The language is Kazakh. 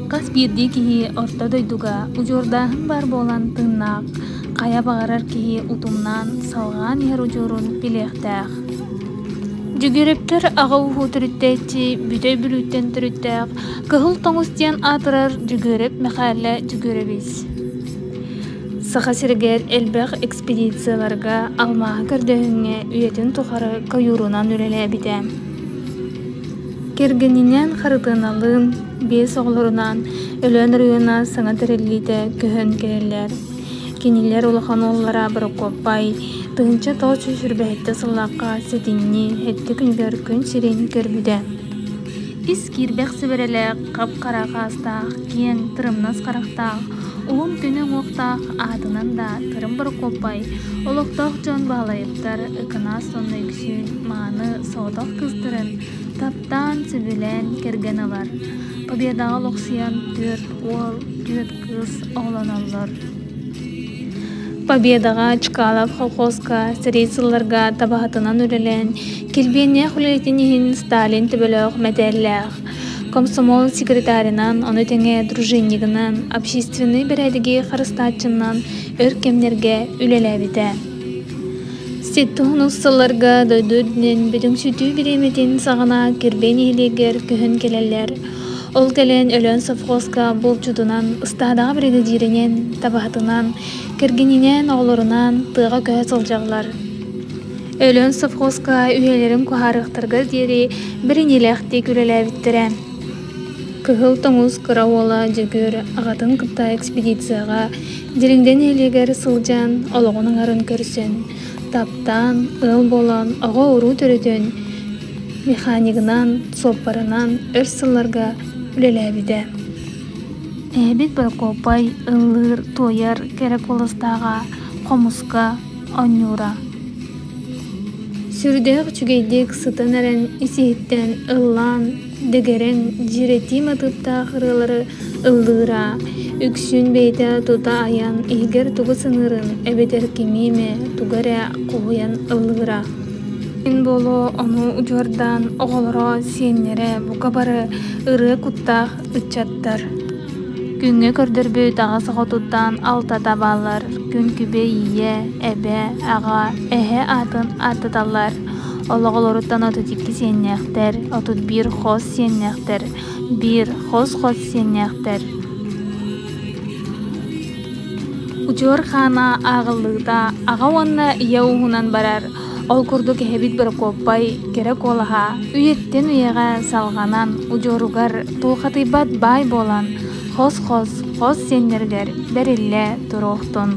Kas birdi kihi orta doyduga ujordahın bar bolan tınnak, kaya bağırar kihi utumnan salgan yer ujorun bilektağ. Jügürepler ağa uhu türütteçi, bütöy bülütten türüttağ, kıhıl toңустен atırar jügürep mekhalle jügürebiz. Sağa sirger elbaq ekspedisiyalarga almağa kördöhüňe üyetin tuharı kayurunan ülelebide. Kergeninen harıtınalığın bes oğlurunan ölön rüyuna sana terellide köhön kereller. Keniler ulahan oğullara bırakopay, tığınca tağ çüşürbehette sılaqqa setinni hette küngör kün sirin körbüde. İs kirbek siberelek qap qara qastaq, kien tırımnaz qaraqtaq, uğun künün oqtaq adının da tırım bırakopay, oluqtaq can bağlayıptar ıkına sonu yüksün mağını soğdaq kızdırın, taptan sübülen kergenalar. Победаға лоқсиян 4 ол, 4 kız oğlanallar. Победаға Чкалов колхозга, сырейсылларга табахатынан үлелен, келбенне хулетинихин Сталин түбөлөк мәтәлләг. Комсомол секретарынан, оны теңе дружиннигынан, общественный берәдіге қарыстатчынан өркемнерге үлеләбіде. Сеттуғын ұссыларга дойдуднен бөдің сүтүү биреметін сағына кербен елегер көхін келелер. Ол келен өлөн совхозга болчудунан, ыстадаға бригадиринен, табахатынан, кергенинен оғлорунан тыға көһө сылжағлар. Өлөн совхозга үйелерін кухарықтырға дери бірінеләқті күреләбіттірі. Кыһыл тоңус кыравола жөгөр ағатын кытта экспедицияға диреңден елегер сылжан олығының арын көрсін. Таптан, ыл болан, аға уру төрөтөн, механигынан, соппарынан өрсылларга үлеләбіде. Әбет бір копай, ыллыр, тояр, керек олыстаға, қомысқа, онюра. Сүрдеғ чүгейдек сытын әрін исееттен ыллан, дегерен jiretim atıpta xırılары ыллыра, үксүн бейті тута аян игер тугы сынырын әбетер кемеме тугара қоян ыллыра. Мен болу onu ujordan oğoloro sienlere buka bары ыры kuttaq ütчаттар. Күнгө көрдөрбү тағасы қотуттан алта табалар, күн күбе ие, әбе, аға, әхе атын аттаталар. Олоғолоруттан 32 сеннәқтер, 31 хос сеннәқтер, 1 хос сеннәқтер. Учор хана ағыллыда, аға онна ия уғынан барар. Ол күрді кәбет бір көппай, керек олаға, үйеттен үйеға салғанан, учоругар тұлқатыбат бай болан, хос сеннергер бәрілі тұруқтын.